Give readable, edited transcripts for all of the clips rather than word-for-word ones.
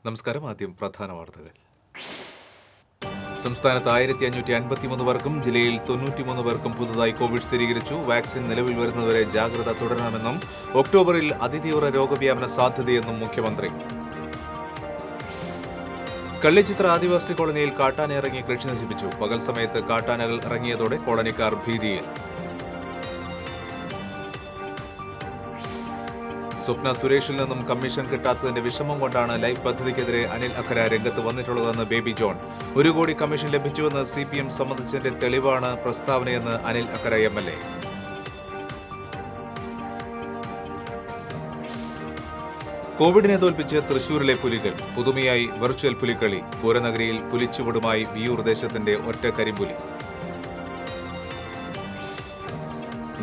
നമസ്കാരം. ആദ്യം പ്രധാന വാർത്തകൾ. സംസ്ഥാനത്ത് 1553 പേർക്കും ജില്ലയിൽ 93 പേർക്കും പുതുതായി കോവിഡ് സ്ഥിരീകരിച്ചു. വാക്സിൻ നിലവിൽ വരുന്നതുവരെ ജാഗ്രത തുടരണമെന്നും ഒക്ടോബറിൽ അതിതീവ്ര രോഗവ്യാപന സാധ്യതയെന്നും മുഖ്യമന്ത്രി. കള്ളിച്ചിത്ര ആദിവാസി കോളനിയിൽ കാട്ടാന ഇറങ്ങി കൃഷി നശിപ്പിച്ചു. പകൽ സമയത്ത് കാട്ടാനകൾ ഇറങ്ങിയതോടെ കോളനിക്കാർ ഭീതിയിൽ. സ്വപ്ന സുരേഷിൽ നിന്നും കമ്മീഷൻ കിട്ടാത്തതിന്റെ വിഷമം കൊണ്ടാണ് ലൈഫ് പദ്ധതിക്കെതിരെ അനിൽ അഖര രംഗത്ത് വന്നിട്ടുള്ളതെന്ന് ബേബി ജോൺ. 1 കോടി കമ്മീഷൻ ലഭിച്ചുവെന്ന് CPM സംബന്ധിച്ചതിന്റെ തെളിവാണ് പ്രസ്താവനയെന്ന് അനിൽ അഖര MLA. കോവിഡിനെ തോൽപ്പിച്ച് തൃശൂരിലെ പുലികൾ. പുതുമയായി വെർച്വൽ പുലിക്കളി. പൂരനഗരിയിൽ പുലിച്ചുവടുമായി വിയൂർ ദേശത്തിന്റെ ഒറ്റ കരിമ്പുലി.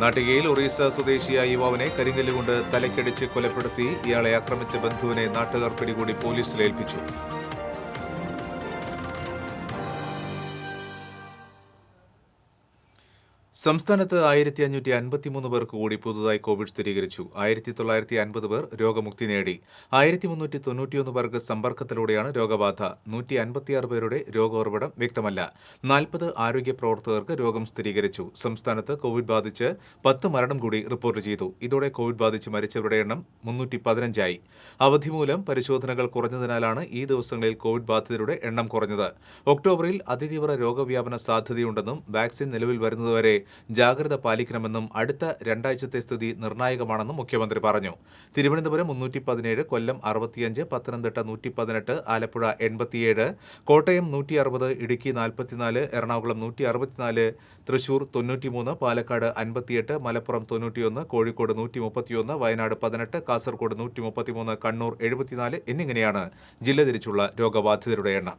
നാട്ടികയിൽ ഒറീസ സ്വദേശിയായ യുവാവിനെ കരിങ്കല്ലുകൊണ്ട് തലക്കടിച്ച് കൊലപ്പെടുത്തി. ഇയാളെ ആക്രമിച്ച ബന്ധുവിനെ നാട്ടുകാർ പിടികൂടി പോലീസിൽ ഏൽപ്പിച്ചു. സംസ്ഥാനത്ത് 1553 പേർക്ക് കൂടി പുതുതായി കോവിഡ് സ്ഥിരീകരിച്ചു. 1950 പേർ രോഗമുക്തി നേടി. 1391 പേർക്ക് സമ്പർക്കത്തിലൂടെയാണ് രോഗബാധ. 156 പേരുടെ രോഗോറവിടം വ്യക്തമല്ല. 40 ആരോഗ്യ പ്രവർത്തകർക്ക് രോഗം സ്ഥിരീകരിച്ചു. സംസ്ഥാനത്ത് കോവിഡ് ബാധിച്ച് 10 മരണം കൂടി റിപ്പോർട്ട് ചെയ്തു. ഇതോടെ കോവിഡ് ബാധിച്ച് മരിച്ചവരുടെ എണ്ണം 315 ആയി. അവധി മൂലം പരിശോധനകൾ കുറഞ്ഞതിനാലാണ് ഈ ദിവസങ്ങളിൽ കോവിഡ് ബാധിതരുടെ എണ്ണം കുറഞ്ഞത്. ഒക്ടോബറിൽ അതിതീവ്ര രോഗവ്യാപന സാധ്യതയുണ്ടെന്നും വാക്സിൻ നിലവിൽ വരുന്നതുവരെ ജാഗ്രത പാലിക്കണമെന്നും അടുത്ത 2 ആഴ്ചത്തെ സ്ഥിതി നിർണായകമാണെന്നും മുഖ്യമന്ത്രി പറഞ്ഞു. തിരുവനന്തപുരം 317, കൊല്ലം 65, പത്തനംതിട്ട 118, ആലപ്പുഴ 87, കോട്ടയം 160, ഇടുക്കി 44, എറണാകുളം 164, തൃശൂർ 93, പാലക്കാട് 58, മലപ്പുറം 91, കോഴിക്കോട് 131, വയനാട് 18, കാസർഗോഡ് 133, കണ്ണൂർ 74 എന്നിങ്ങനെയാണ് ജില്ല തിരിച്ചുള്ള രോഗബാധിതരുടെ എണ്ണം.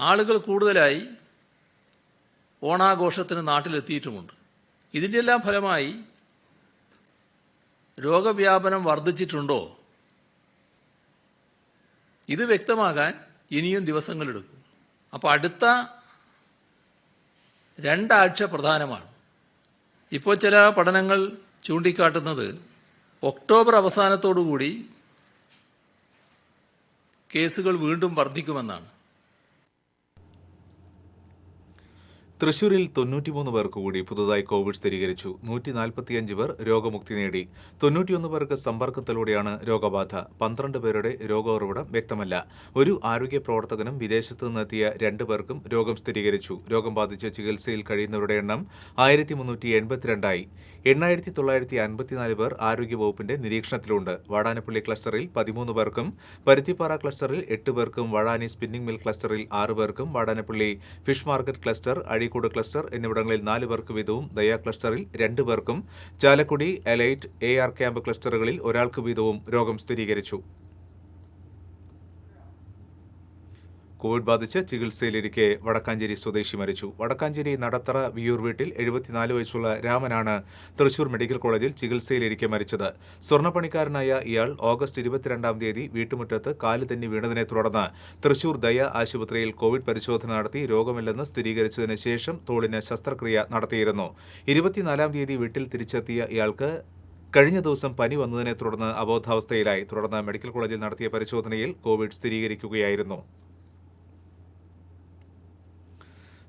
ആളുകൾ കൂടുതലായി ഓണാഘോഷത്തിന് നാട്ടിലെത്തിയിട്ടുമുണ്ട്. ഇതിൻ്റെല്ലാം ഫലമായി രോഗവ്യാപനം വർദ്ധിച്ചിട്ടുണ്ടോ? ഇത് വ്യക്തമാകാൻ ഇനിയും ദിവസങ്ങളെടുക്കും. അപ്പോൾ അടുത്ത 2 ആഴ്ച പ്രധാനമാണ്. ഇപ്പോൾ ചില പഠനങ്ങൾ ചൂണ്ടിക്കാട്ടുന്നത് ഒക്ടോബർ അവസാനത്തോടുകൂടി കേസുകൾ വീണ്ടും വർദ്ധിക്കുമെന്നാണ്. തൃശൂരിൽ 93 പേർക്ക് കൂടി പുതുതായി കോവിഡ് സ്ഥിരീകരിച്ചു. 145 പേർ രോഗമുക്തി നേടി. 91 പേർക്ക് സമ്പർക്കത്തിലൂടെയാണ് രോഗബാധ. 12 പേരുടെ രോഗോറവിടം വ്യക്തമല്ല. ഒരു ആരോഗ്യ പ്രവർത്തകനും വിദേശത്തു നിന്നെത്തിയ 2 പേർക്കും രോഗം സ്ഥിരീകരിച്ചു. രോഗം ബാധിച്ച് ചികിത്സയിൽ കഴിയുന്നവരുടെ എണ്ണം 1382 ആയി. 8954 പേർ ആരോഗ്യവകുപ്പിന്റെ നിരീക്ഷണത്തിലുണ്ട്. വാടാനപ്പള്ളി ക്ലസ്റ്ററിൽ 13 പേർക്കും, പരുത്തിപ്പാറ ക്ലസ്റ്ററിൽ 8 പേർക്കും, വഴാനി സ്പിന്നിംഗ് മിൽ ക്ലസ്റ്ററിൽ 6 പേർക്കും, Vadanappally fish market cluster, Azhikode cluster എന്നിവിടങ്ങളിൽ 4 പേർക്ക് വീതവും, ദയ ക്ലസ്റ്ററിൽ 2 പേർക്കും, ചാലക്കുടി, എലൈറ്റ്, AR ക്യാമ്പ് ക്ലസ്റ്ററുകളിൽ ഒരാൾക്ക് വീതവും രോഗം സ്ഥിരീകരിച്ചു. കോവിഡ് ബാധിച്ച് ചികിത്സയിലിരിക്കെ വടക്കാഞ്ചേരി സ്വദേശി മരിച്ചു. വടക്കാഞ്ചേരി നടത്തറ വിയൂർ വീട്ടിൽ 74 വയസ്സുള്ള രാമനാണ് തൃശൂർ മെഡിക്കൽ കോളേജിൽ ചികിത്സയിലിരിക്കെ മരിച്ചത്. സ്വർണ്ണപ്പണിക്കാരനായ ഇയാൾ ഓഗസ്റ്റ് 22-ാം തീയതി വീട്ടുമുറ്റത്ത് കാല് തെന്നി വീണതിനെ തുടർന്ന് തൃശൂർ ദയ ആശുപത്രിയിൽ കോവിഡ് പരിശോധന നടത്തി രോഗമില്ലെന്ന് സ്ഥിരീകരിച്ചതിന് ശേഷം തോളിന് ശസ്ത്രക്രിയ നടത്തിയിരുന്നു. 24-ാം തീയതി വീട്ടിൽ തിരിച്ചെത്തിയ ഇയാൾക്ക് കഴിഞ്ഞ ദിവസം പനി വന്നതിനെ തുടർന്ന് അബോധാവസ്ഥയിലായി. തുടർന്ന് മെഡിക്കൽ കോളേജിൽ നടത്തിയ പരിശോധനയിൽ കോവിഡ് സ്ഥിരീകരിക്കുകയായിരുന്നു.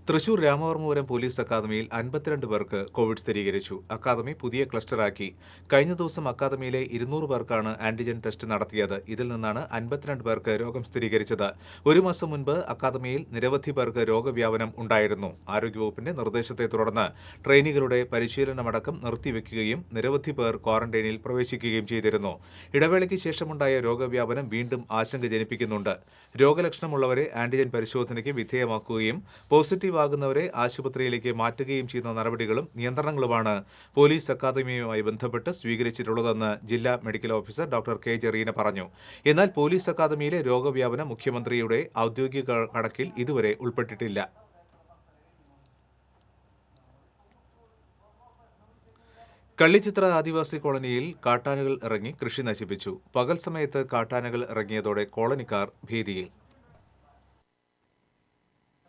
തൃശൂർ രാമവർമ്മപുരം പോലീസ് അക്കാദമിയിൽ 52 പേർക്ക് കോവിഡ് സ്ഥിരീകരിച്ചു. അക്കാദമി പുതിയ ക്ലസ്റ്ററാക്കി. കഴിഞ്ഞ ദിവസം അക്കാദമിയിലെ 200 പേർക്കാണ് ആന്റിജൻ ടെസ്റ്റ് നടത്തിയത്. ഇതിൽ നിന്നാണ് 52 പേർക്ക് രോഗം സ്ഥിരീകരിച്ചത്. 1 മാസം മുൻപ് അക്കാദമിയിൽ നിരവധി പേർക്ക് രോഗവ്യാപനം ഉണ്ടായിരുന്നു. ആരോഗ്യവകുപ്പിന്റെ നിർദ്ദേശത്തെ തുടർന്ന് ട്രെയിനികളുടെ പരിശീലനമടക്കം നിർത്തിവെക്കുകയും നിരവധി പേർ ക്വാറന്റൈനിൽ പ്രവേശിക്കുകയും ചെയ്തിരുന്നു. ഇടവേളയ്ക്ക് ശേഷമുണ്ടായ രോഗവ്യാപനം വീണ്ടും ആശങ്ക ജനിപ്പിക്കുന്നുണ്ട്. രോഗലക്ഷണമുള്ളവരെ ആന്റിജൻ പരിശോധനയ്ക്ക് വിധേയമാക്കുകയും പോസിറ്റീവ് ആകുന്നവരെ ആശുപത്രിയിലേക്ക് മാറ്റുകയും ചെയ്യുന്ന നടപടികളും നിയന്ത്രണങ്ങളുമാണ് പോലീസ് അക്കാദമിയുമായി ബന്ധപ്പെട്ട് സ്വീകരിച്ചിട്ടുള്ളതെന്ന് ജില്ലാ medical officer doctor K Jerina പറഞ്ഞു. എന്നാൽ പോലീസ് അക്കാദമിയിലെ രോഗവ്യാപനം മുഖ്യമന്ത്രിയുടെ ഔദ്യോഗിക കണക്കിൽ ഇതുവരെ ഉൾപ്പെട്ടിട്ടില്ല. കള്ളിച്ചിത്ര ആദിവാസി കോളനിയിൽ കാട്ടാനകൾ ഇറങ്ങി കൃഷി നശിപ്പിച്ചു. പകൽ സമയത്ത് കാട്ടാനകൾ ഇറങ്ങിയതോടെ കോളനിക്കാർ ഭീതിയിൽ.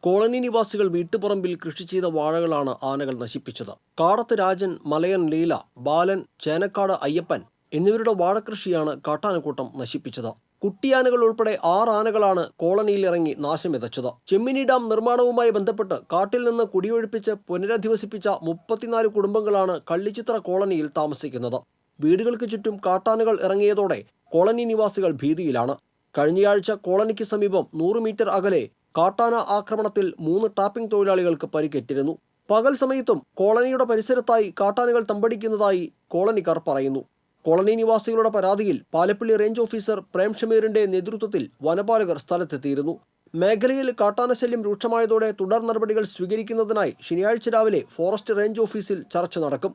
കോളനി നിവാസികൾ വീട്ടുപറമ്പിൽ കൃഷി ചെയ്ത വാഴകളാണ് ആനകൾ നശിപ്പിച്ചത്. കാടത്ത് രാജൻ, മലയൻ ലീല, ബാലൻ, ചേനക്കാട് അയ്യപ്പൻ എന്നിവരുടെ വാഴകൃഷിയാണ് കാട്ടാനക്കൂട്ടം നശിപ്പിച്ചത്. കുട്ടിയാനകൾ ഉൾപ്പെടെ 6 ആനകളാണ് കോളനിയിൽ ഇറങ്ങി നാശം വിതച്ചത്. ചെമ്മിനി ഡാം നിർമ്മാണവുമായി ബന്ധപ്പെട്ട് കാട്ടിൽ നിന്ന് കുടിയൊഴിപ്പിച്ച് പുനരധിവസിപ്പിച്ച 34 കുടുംബങ്ങളാണ് കള്ളിച്ചിത്ര കോളനിയിൽ താമസിക്കുന്നത്. വീടുകൾക്ക് ചുറ്റും കാട്ടാനകൾ ഇറങ്ങിയതോടെ കോളനി നിവാസികൾ ഭീതിയിലാണ്. കഴിഞ്ഞയാഴ്ച കോളനിക്ക് സമീപം 100 മീറ്റർ അകലെ കാട്ടാന ആക്രമണത്തിൽ 3 ടാപ്പിംഗ് തൊഴിലാളികൾക്ക് പരിക്കേറ്റിരുന്നു. പകൽ സമയത്തും കോളനിയുടെ പരിസരത്തായി കാട്ടാനകൾ തമ്പടിക്കുന്നതായി കോളനിക്കാർ പറയുന്നു. കോളനി നിവാസികളുടെ പരാതിയിൽ പാലപ്പള്ളി റേഞ്ച് ഓഫീസർ പ്രേം ഷമീറിന്റെ നേതൃത്വത്തിൽ വനപാലകർ സ്ഥലത്തെത്തിയിരുന്നു. മേഖലയിൽ കാട്ടാനശല്യം രൂക്ഷമായതോടെ തുടർ നടപടികൾ സ്വീകരിക്കുന്നതിനായി ശനിയാഴ്ച രാവിലെ ഫോറസ്റ്റ് റേഞ്ച് ഓഫീസിൽ ചർച്ച നടക്കും.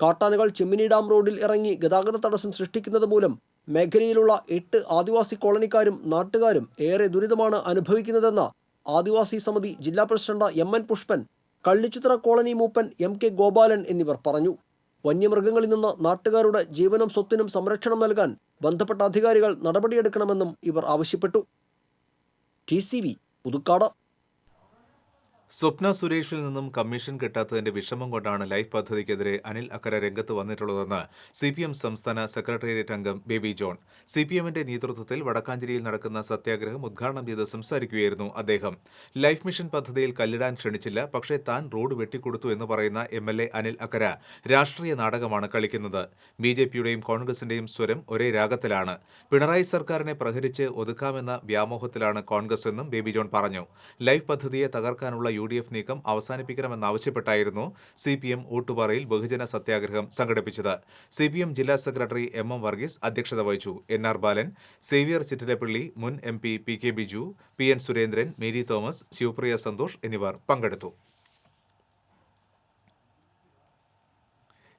കാട്ടാനകൾ ചെമ്മിനി ഡാം റോഡിൽ ഇറങ്ങി ഗതാഗത തടസ്സം സൃഷ്ടിക്കുന്നത് മൂലം മേഖലയിലുള്ള 8 ആദിവാസി കോളനിക്കാരും നാട്ടുകാരും ഏറെ ദുരിതമാണ് അനുഭവിക്കുന്നതെന്ന് ആദിവാസി സമിതി ജില്ലാ പ്രസിഡന്റ് MN പുഷ്പൻ, കള്ളിച്ചിത്ര കോളനി മൂപ്പൻ MK ഗോപാലൻ എന്നിവർ പറഞ്ഞു. വന്യമൃഗങ്ങളിൽ നിന്ന് നാട്ടുകാരുടെ ജീവനും സ്വത്തിനും സംരക്ഷണം നൽകാൻ ബന്ധപ്പെട്ട അധികാരികൾ നടപടിയെടുക്കണമെന്നും ഇവർ ആവശ്യപ്പെട്ടു. TCV പുതുക്കാട്. സ്വപ്ന സുരേഷിൽ നിന്നും കമ്മീഷൻ കിട്ടാത്തതിന്റെ വിഷമം കൊണ്ടാണ് ലൈഫ് പദ്ധതിക്കെതിരെ അനിൽ അക്കര രംഗത്ത് വന്നിട്ടുള്ളതെന്ന് CPM സംസ്ഥാന സെക്രട്ടേറിയറ്റ് അംഗം ബേബി ജോൺ. CPMന്റെ നേതൃത്വത്തിൽ വടക്കാഞ്ചേരിയിൽ നടക്കുന്ന സത്യാഗ്രഹം ഉദ്ഘാടനം ചെയ്ത് സംസാരിക്കുകയായിരുന്നു അദ്ദേഹം. ലൈഫ് മിഷൻ പദ്ധതിയിൽ കല്ലിടാൻ ക്ഷണിച്ചില്ല, പക്ഷേ താൻ റോഡ് വെട്ടിക്കൊടുത്തു എന്ന് പറയുന്ന MLA അനിൽ അക്കര രാഷ്ട്രീയ നാടകമാണ് കളിക്കുന്നത്. BJPയുടെയും കോൺഗ്രസിന്റെയും സ്വരം ഒരേ രാഗത്തിലാണ്. പിണറായി സർക്കാരിനെ പ്രഹരിച്ച് ഒതുക്കാമെന്ന വ്യാമോഹത്തിലാണ് കോൺഗ്രസ് എന്നും ബേബി ജോൺ പറഞ്ഞു. ലൈഫ് പദ്ധതിയെ തകർക്കാനുള്ള UDF നീക്കം അവസാനിപ്പിക്കണമെന്നാവശ്യപ്പെട്ടായിരുന്നു CPM ഊട്ടുപാറയിൽ ബഹുജന സത്യാഗ്രഹം സംഘടിപ്പിച്ചത്. CPM ജില്ലാ സെക്രട്ടറി MM വർഗീസ് അധ്യക്ഷത വഹിച്ചു. NR ബാലൻ, സേവ്യർ ചിറ്റിലപ്പള്ളി, മുൻ MP PK Biju, PN Surendran, Mary Thomas, Shivapriya Santhosh എന്നിവർ പങ്കെടുത്തു.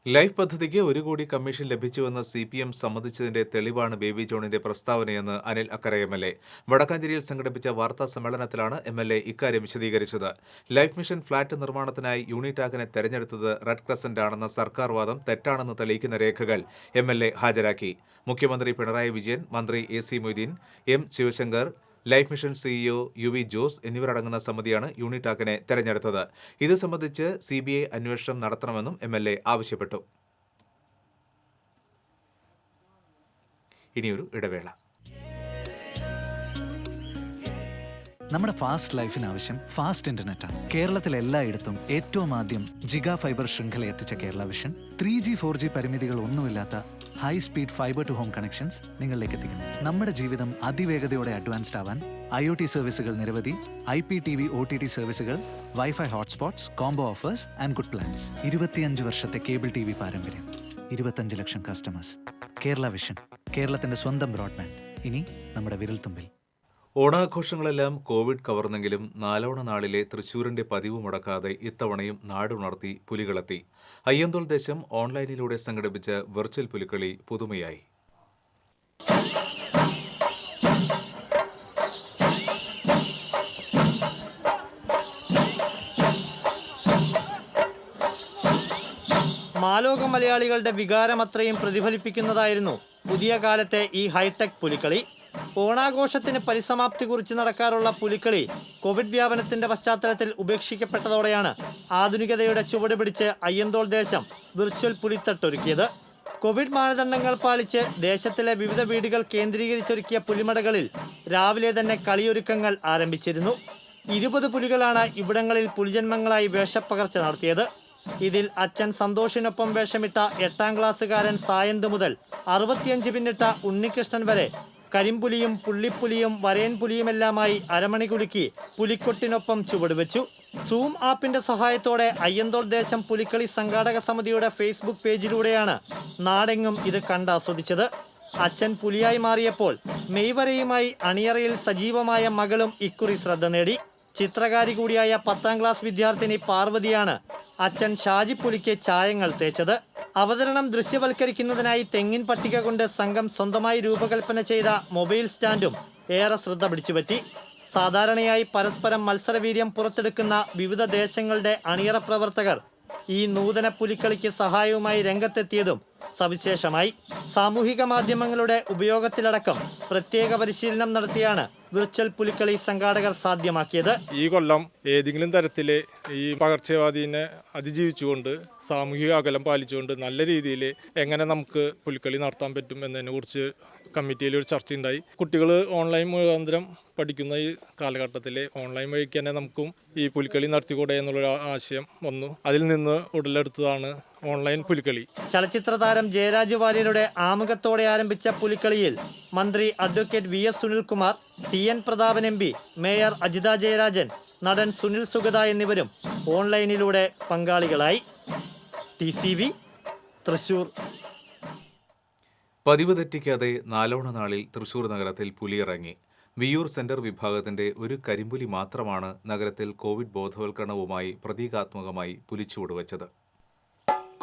ലൈഫ് പദ്ധതിക്ക് 1 കോടി കമ്മീഷൻ ലഭിച്ചുവെന്ന് CPM സമ്മതിച്ചതിന്റെ തെളിവാണ് ബേബി ജോണിന്റെ പ്രസ്താവനയെന്ന് അനിൽ അക്കര MLA. വടക്കാഞ്ചേരിയിൽ സംഘടിപ്പിച്ച വാർത്താ സമ്മേളനത്തിലാണ് MLA ഇക്കാര്യം വിശദീകരിച്ചത്. ലൈഫ് മിഷൻ ഫ്ളാറ്റ് നിർമ്മാണത്തിനായി യൂണിടാക്കിനെ തെരഞ്ഞെടുത്തത് റെഡ് ക്രസന്റ് ആണെന്ന സർക്കാർ വാദം തെറ്റാണെന്ന് തെളിയിക്കുന്ന രേഖകൾ MLA ഹാജരാക്കി. മുഖ്യമന്ത്രി പിണറായി വിജയൻ, മന്ത്രി AC Moideen, M Sivasankar, life mission CEO UV Jose എന്നിവരടങ്ങുന്ന സമിതിയാണ് യൂണിടാക്കിനെ തെരഞ്ഞെടുത്തത്. ഇത് സംബന്ധിച്ച് CBI അന്വേഷണം നടത്തണമെന്നും MLA ആവശ്യപ്പെട്ടു. ഇനിയൊരു ഇടവേള. നമ്മുടെ ഫാസ്റ്റ് ലൈഫിന് ആവശ്യം ഫാസ്റ്റ് ഇന്റർനെറ്റാണ്. കേരളത്തിൽ എല്ലായിടത്തും ഏറ്റവും ആദ്യം ജിഗാ ഫൈബർ ശൃംഖല എത്തിച്ച കേരള വിഷൻ 3G 4G പരിമിതികൾ ഒന്നുമില്ലാത്ത high speed fibre to home connections നിങ്ങളിലേക്ക് എത്തിക്കുന്നു. നമ്മുടെ ജീവിതം അതിവേഗതയോടെ അഡ്വാൻസ്ഡ് ആവാൻ IoT സർവീസുകൾ നിരവധി, IPTV OTT സർവീസുകൾ, wifi hotspots, combo offers and good plans. 25 വർഷത്തെ കേബിൾ TV പാരമ്പര്യം, 25 ലക്ഷം കസ്റ്റമേഴ്സ്. കേരള വിഷൻ, കേരളത്തിന്റെ സ്വന്തം ബ്രോഡ്ബാൻഡ്, ഇനി നമ്മുടെ വിരൽത്തുമ്പിൽ. ഓണാഘോഷങ്ങളെല്ലാം കോവിഡ് കവർന്നെങ്കിലും നാലോണ നാളിലെ തൃശൂരിന്റെ പതിവ് മുടക്കാതെ ഇത്തവണയും നാടുണർത്തി പുലികളെത്തി. അയ്യന്തോൾ ദേശം ഓൺലൈനിലൂടെ സംഘടിപ്പിച്ച വെർച്വൽ പുലിക്കളി പുതുമയായി. മാലോക മലയാളികളുടെ വികാരമത്രയും പ്രതിഫലിപ്പിക്കുന്നതായിരുന്നു പുതിയ കാലത്തെ ഈ ഹൈടെക് പുലിക്കളി. ഓണാഘോഷത്തിന് പരിസമാപ്തി കുറിച്ച് നടക്കാറുള്ള പുലിക്കളി കോവിഡ് വ്യാപനത്തിന്റെ പശ്ചാത്തലത്തിൽ ഉപേക്ഷിക്കപ്പെട്ടതോടെയാണ് ആധുനികതയുടെ ചുവട് പിടിച്ച് അയ്യന്തോൾ ദേശം വിർച്വൽ പുലിത്തട്ടൊരുക്കിയത്. കോവിഡ് മാനദണ്ഡങ്ങൾ പാലിച്ച് ദേശത്തിലെ വിവിധ വീടുകൾ കേന്ദ്രീകരിച്ചൊരുക്കിയ പുലിമടകളിൽ രാവിലെ തന്നെ കളിയൊരുക്കങ്ങൾ ആരംഭിച്ചിരുന്നു. 20 പുലികളാണ് ഇവിടങ്ങളിൽ പുലിജന്മങ്ങളായി വേഷപ്പകർച്ച നടത്തിയത്. ഇതിൽ അച്ഛൻ സന്തോഷിനൊപ്പം വേഷമിട്ട 8ാം ക്ലാസ്സുകാരൻ സായന്ത് മുതൽ 65 പിന്നിട്ട ഉണ്ണികൃഷ്ണൻ വരെ കരിമ്പുലിയും പുള്ളിപ്പുലിയും വരയൻ പുലിയുമെല്ലാമായി അരമണി കുലുക്കി പുലിക്കൊട്ടിനൊപ്പം ചുവടുവെച്ചു. സൂം ആപ്പിന്റെ സഹായത്തോടെ അയ്യന്തോൾ ദേശം പുലിക്കളി സംഘാടക സമിതിയുടെ ഫേസ്ബുക്ക് പേജിലൂടെയാണ് നാടെങ്ങും ഇത് കണ്ടാസ്വദിച്ചത്. അച്ഛൻ പുലിയായി മാറിയപ്പോൾ മെയ്വരയുമായി അണിയറയിൽ സജീവമായ മകളും ഇക്കുറി ശ്രദ്ധ നേടി. ചിത്രകാരി കൂടിയായ 10ാം ക്ലാസ് വിദ്യാർത്ഥിനി പാർവതിയാണ് അച്ഛൻ ഷാജി പുലിക്ക് ചായങ്ങൾ തേച്ചത്. അവതരണം ദൃശ്യവൽക്കരിക്കുന്നതിനായി തെങ്ങിൻ പട്ടിക കൊണ്ട് സംഘം സ്വന്തമായി രൂപകൽപ്പന ചെയ്ത മൊബൈൽ സ്റ്റാൻഡും ഏറെ ശ്രദ്ധ പിടിച്ചുപറ്റി. സാധാരണയായി പരസ്പരം മത്സരവീര്യം പുറത്തെടുക്കുന്ന വിവിധ ദേശങ്ങളുടെ അണിയറ പ്രവർത്തകർ ഈ നൂതന പുലിക്കളിക്ക് സഹായവുമായി രംഗത്തെത്തിയതും സവിശേഷമായി. സാമൂഹിക മാധ്യമങ്ങളുടെ ഉപയോഗത്തിലടക്കം പ്രത്യേക പരിശീലനം നടത്തിയാണ് വിർച്വൽ പുലിക്കളി സംഘാടകർ സാധ്യമാക്കിയത്. ഈ കൊല്ലം ഏതെങ്കിലും തരത്തിൽ ഈ പകർച്ചവ്യാധിനെ അതിജീവിച്ചുകൊണ്ട് സാമൂഹിക അകലം പാലിച്ചുകൊണ്ട് നല്ല രീതിയിൽ എങ്ങനെ നമുക്ക് പുലിക്കളി നടത്താൻ പറ്റും എന്നതിനെ കുറിച്ച് കമ്മിറ്റിയിൽ ഒരു ചർച്ചയുണ്ടായി. കുട്ടികൾ ഓൺലൈൻ മുഖാന്തരം പഠിക്കുന്ന ഈ കാലഘട്ടത്തിൽ ഓൺലൈൻ വഴിക്ക് തന്നെ നമുക്കും ഈ പുലിക്കളി നടത്തിക്കൂടെ എന്നുള്ളൊരു ആശയം വന്നു. അതിൽ നിന്ന് ഉടലെടുത്തതാണ് ഓൺലൈൻ പുലിക്കളി. ചലച്ചിത്ര താരം ജയരാജ് വാര്യരുടെ ആമുഖത്തോടെ ആരംഭിച്ച പുലിക്കളിയിൽ മന്ത്രി advocate VS Sunilkumar, TN Prathapan MP, mayor Ajitha Jayarajan, നടൻ സുനിൽ സുഗത എന്നിവരും ഓൺലൈനിലൂടെ പങ്കാളികളായി. TCV തൃശൂർ. പതിവ് തെറ്റിക്കാതെ നാലോണ നാളിൽ തൃശൂർ നഗരത്തിൽ പുലിയിറങ്ങി. വിയ്യൂർ സെന്റർ വിഭാഗത്തിന്റെ ഒരു കരിമ്പുലി മാത്രമാണ് നഗരത്തിൽ കോവിഡ് ബോധവൽക്കരണവുമായി പ്രതീകാത്മകമായി പുലിച്ചുവടുവച്ചത്.